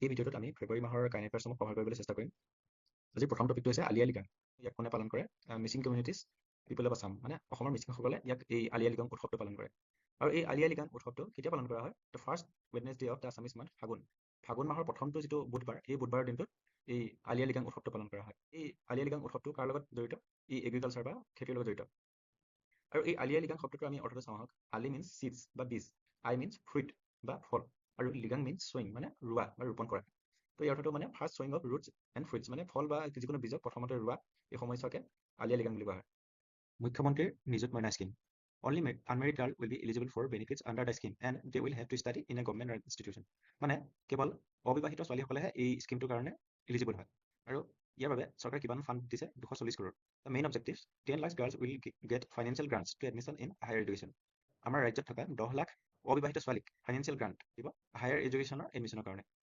এই ভিডিঅ'টোত আমি ফেব্ৰুৱাৰী মাহৰ কাৰেণ্ট এফেয়াৰ্ছসমূহ কভাৰ কৰিবলৈ চেষ্টা কৰিম। আজি প্ৰথম টপিকটো হৈছে আলি আই লৃগাং। ইয়াক কোনে পালন কৰে? Mising communities people of Assam, মানে অসমৰ মিচিংসকলে ইয়াক এই আলি আই লৃগাং উৎসৱটো পালন কৰে। আৰু এই আলি আই লৃগাং উৎসৱটো কেতিয়া পালন কৰা হয়? The first Wednesday of the Assamese month ফাগুন। ফাগুন মাহৰ প্ৰথমটো যিটো বুধবাৰ, এই বুধবাৰৰ দিনটোত এই আলি আই লৃগাং উৎসৱটো পালন কৰা হয়। এই আলি আই লৃগাং উৎসৱটো কাৰ লগত জড়িত? ই এগ্ৰিকালচাৰ বা খেতিৰ লগত জড়িত। আৰু এই আলি আই লৃগাং শব্দটো আমি অৰ্থটো চাওঁ আহক। আলি মিনছ চিডছ বা বীজ, আই মিনছ ফ্ৰুইট বা ফল, আৰু লৃগাং মিনছ ছয়িং মানে ৰোৱা বা ৰোপণ কৰা। তো এই অৰ্থটো মানে first sowing of roots and fruits, মানে ফল বা যিকোনো বীজক প্ৰথমতে ৰোৱা এই সময়ছোৱাকে আলি আই লৃগাং বুলি কোৱা হয়। মুখ্যমন্ত্ৰীৰ Nijut Moina scheme. Only unmarried girl will be eligible for benefits under the scheme and they will have to study in a government institution. মানে কেৱল অবিবাহিত ছোৱালীসকলেহে এই স্কিমটোৰ কাৰণে এলিজিবল হয়। আৰু ইয়াৰ বাবে চৰকাৰে কিমান ফাণ্ড দিছে? 240 crore. The main objectives: 10 lakh girls will get financial grants to admission in higher education. আমাৰ ৰাজ্যত থকা 10 লাখ অবিবাহিত ছোৱালীক ফাইনেন্সিয়েল গ্ৰাণ্ট দিব হায়াৰ এডুকেশ্যনৰ এডমিশ্যনৰ কাৰণে।